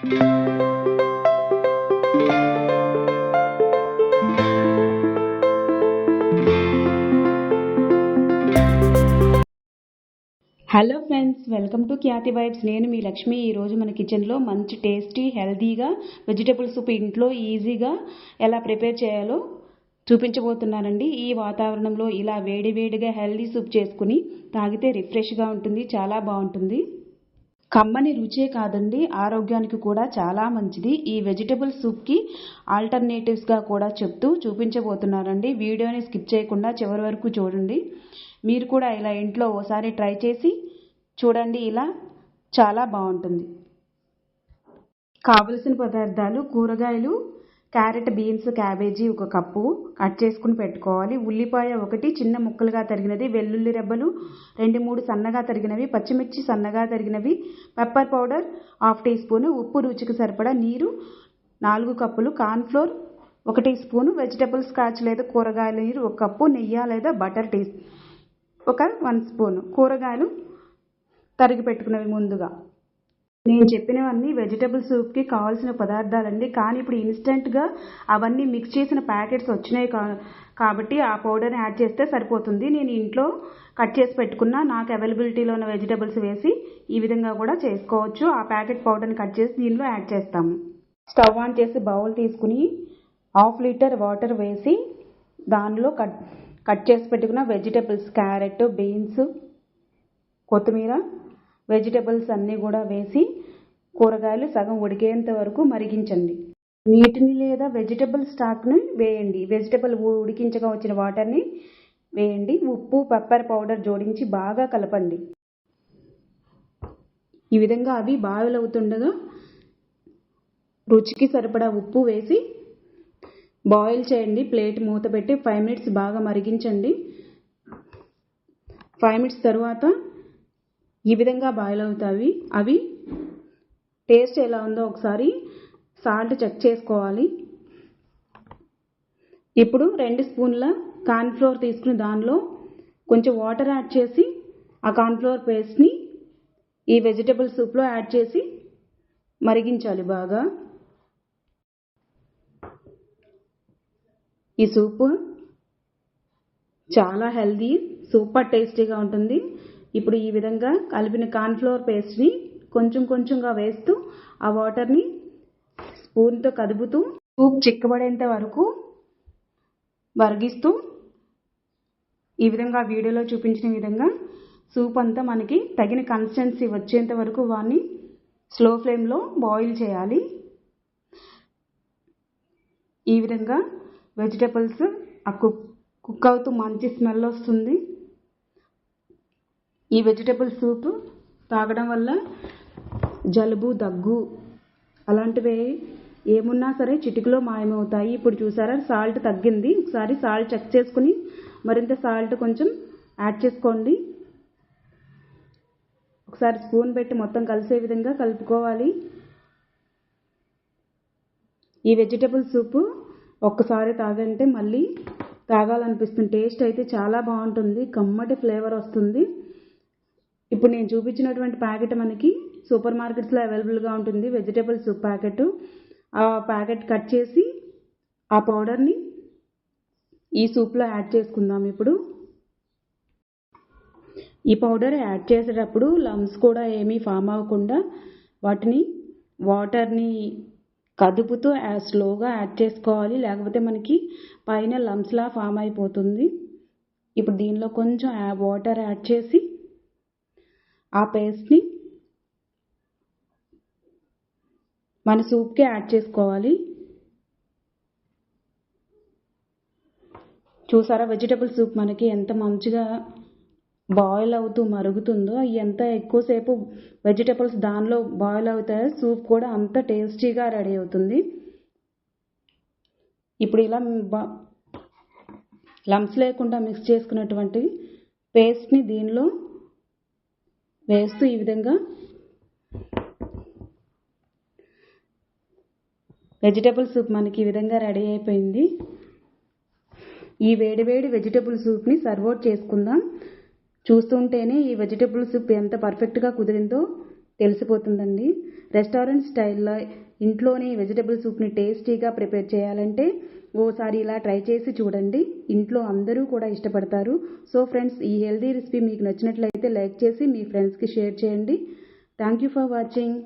Hello friends, welcome to Khyati vibes. నేను మీ లక్ష్మి. ఈరోజు మన కిచెన్లో మంచి టేస్టీ హెల్తీగా వెజిటేబుల్ సూప్ ఇంట్లో ఈజీగా ఎలా ప్రిపేర్ చేయాలో చూపించబోతున్నానండి. ఈ వాతావరణంలో ఇలా వేడివేడిగా హెల్తీ సూప్ చేసుకుని తాగితే రిఫ్రెష్గా ఉంటుంది, చాలా బాగుంటుంది. కమ్మని రుచే కాదండి, ఆరోగ్యానికి కూడా చాలా మంచిది. ఈ వెజిటేబుల్ సూప్కి ఆల్టర్నేటివ్స్గా కూడా చెప్తూ చూపించబోతున్నానండి. వీడియోని స్కిప్ చేయకుండా చివరి వరకు చూడండి. మీరు కూడా ఇలా ఇంట్లో ఓసారి ట్రై చేసి చూడండి, ఇలా చాలా బాగుంటుంది. కావలసిన పదార్థాలు: కూరగాయలు carrot, beans, cabbage 1 cup cut చేసుకుని పెట్టుకోవాలి. ఉల్లిపాయ 1 చిన్న ముక్కలుగా తరిగినది, వెల్లుల్లి రెబ్బలు 2-3 సన్నగా తరిగినవి, పచ్చిమిర్చి సన్నగా తరిగినవి, పెప్పర్ పౌడర్ 1/2 టీ స్పూను, ఉప్పు రుచికి సరిపడా, నీరు 4 కప్పులు, కార్న్ఫ్లోర్ 1 టీ స్పూను, వెజిటబుల్ స్క్రాచ్ లేదా కూరగాయల నీరు 1 కప్పు, నెయ్యి లేదా బటర్ 1 స్పూను. కూరగాయలు తరిగి పెట్టుకున్నవి ముందుగా. నేను చెప్పినవన్నీ వెజిటబుల్ సూప్కి కావాల్సిన పదార్థాలండి. కానీ ఇప్పుడు ఇన్స్టెంట్గా అవన్నీ మిక్స్ చేసిన ప్యాకెట్స్ వచ్చినాయి కాబట్టి ఆ పౌడర్ని యాడ్ చేస్తే సరిపోతుంది. నేను ఇంట్లో కట్ చేసి పెట్టుకున్న నాకు అవైలబిలిటీలో ఉన్న వెజిటబుల్స్ వేసి ఈ విధంగా కూడా చేసుకోవచ్చు. ఆ ప్యాకెట్ పౌడర్ని కట్ చేసి దీనిలో యాడ్ చేస్తాము. స్టవ్ ఆన్ చేసి బౌల్ తీసుకుని 1/2 లీటర్ వాటర్ వేసి దానిలో కట్ చేసి పెట్టుకున్న వెజిటబుల్స్ క్యారెట్, బీన్స్, కొత్తిమీర వెజిటబుల్స్ అన్నీ కూడా వేసి కూరగాయలు సగం ఉడికేంత వరకు మరిగించండి. నీటిని లేదా వెజిటబుల్ స్టాక్ని వేయండి. వెజిటబుల్ ఉడికించగా వచ్చిన వాటర్ని వేయండి. ఉప్పు, పెప్పర్ పౌడర్ జోడించి బాగా కలపండి. ఈ విధంగా అవి బాయిల్ అవుతుండగా రుచికి సరిపడా ఉప్పు వేసి బాయిల్ చేయండి. ప్లేట్ మూత పెట్టి 5 మినిట్స్ బాగా మరిగించండి. 5 మినిట్స్ తర్వాత ఈ విధంగా బాయిల్ అవుతాయి. అవి టేస్ట్ ఎలా ఉందో ఒకసారి సాల్ట్ చెక్ చేసుకోవాలి. ఇప్పుడు 2 స్పూన్ల కార్న్ఫ్లోర్ తీసుకుని దానిలో కొంచెం వాటర్ యాడ్ చేసి ఆ కార్న్ఫ్లోర్ పేస్ట్ని ఈ వెజిటబుల్ సూప్లో యాడ్ చేసి మరిగించాలి బాగా. ఈ సూప్ చాలా హెల్దీ, సూపర్ టేస్టీగా ఉంటుంది. ఇప్పుడు ఈ విధంగా కలిపిన కార్న్ఫ్లోర్ పేస్ట్ని కొంచెం కొంచెంగా వేస్తూ ఆ వాటర్ని స్పూన్తో కదుపుతూ సూప్ చిక్కబడేంత వరకు మరిగిస్తూ ఈ విధంగా వీడియోలో చూపించిన విధంగా సూప్ అంతా మనకి తగిన కన్సిస్టెన్సీ వచ్చేంత వరకు వాడిని స్లో ఫ్లేమ్లో బాయిల్ చేయాలి. ఈ విధంగా వెజిటబుల్స్ కుక్ అవుతూ మంచి స్మెల్ వస్తుంది. ఈ వెజిటబుల్ సూప్ తాగడం వల్ల జలుబు, దగ్గు అలాంటివి ఏమున్నా సరే చిటికలో మాయమవుతాయి. ఇప్పుడు చూసారా సాల్ట్ తగ్గింది. ఒకసారి సాల్ట్ చెక్ చేసుకుని మరింత సాల్ట్ కొంచెం యాడ్ చేసుకోండి. ఒకసారి స్పూన్ పెట్టి మొత్తం కలిసే విధంగా కలుపుకోవాలి. ఈ వెజిటబుల్ సూపు ఒక్కసారి తాగంటే మళ్ళీ తాగాలనిపిస్తుంది. టేస్ట్ అయితే చాలా బాగుంటుంది, కమ్మటి ఫ్లేవర్ వస్తుంది. ఇప్పుడు నేను చూపించినటువంటి ప్యాకెట్ మనకి సూపర్ మార్కెట్స్లో అవైలబుల్గా ఉంటుంది. Vegetable soup packet. ఆ ప్యాకెట్ కట్ చేసి ఆ పౌడర్ని ఈ సూప్లో యాడ్ చేసుకుందాం. ఇప్పుడు ఈ పౌడర్ యాడ్ చేసేటప్పుడు లమ్స్ కూడా ఏమీ ఫామ్ అవ్వకుండా వాటర్ని కదుపుతూ స్లోగా యాడ్ చేసుకోవాలి, లేకపోతే మనకి పైన లమ్స్లా ఫామ్ అయిపోతుంది. ఇప్పుడు దీనిలో కొంచెం వాటర్ యాడ్ చేసి ఆ పేస్ట్ని మన సూప్కి యాడ్ చేసుకోవాలి. చూసారా వెజిటబుల్ సూప్ మనకి ఎంత మంచిగా బాయిల్ అవుతూ మరుగుతుందో. ఎంత ఎక్కువసేపు వెజిటబుల్స్ దానిలో బాయిల్ అవుతాయో సూప్ కూడా అంత టేస్టీగా రెడీ అవుతుంది. ఇప్పుడు ఇలా లమ్స్ లేకుండా మిక్స్ చేసుకున్నటువంటి పేస్ట్ని దీనిలో వేస్తూ ఈ విధంగా వెజిటబుల్ సూప్ మనకి ఈ విధంగా రెడీ అయిపోయింది. ఈ వేడివేడి వెజిటబుల్ సూప్ని సర్వ్ అవుట్ చేసుకుందాం. చూస్తుంటేనే ఈ వెజిటబుల్ సూప్ ఎంత పర్ఫెక్ట్గా కుదిరిందో తెలిసిపోతుందండి. రెస్టారెంట్ స్టైల్లో ఇంట్లోనే వెజిటబుల్ సూప్ని టేస్టీగా ప్రిపేర్ చేయాలంటే ఓసారి ఇలా ట్రై చేసి చూడండి. ఇంట్లో అందరూ కూడా ఇష్టపడతారు. సో ఫ్రెండ్స్, ఈ హెల్దీ రెసిపీ మీకు నచ్చినట్లయితే లైక్ చేసి మీ ఫ్రెండ్స్కి షేర్ చేయండి. Thank you for watching.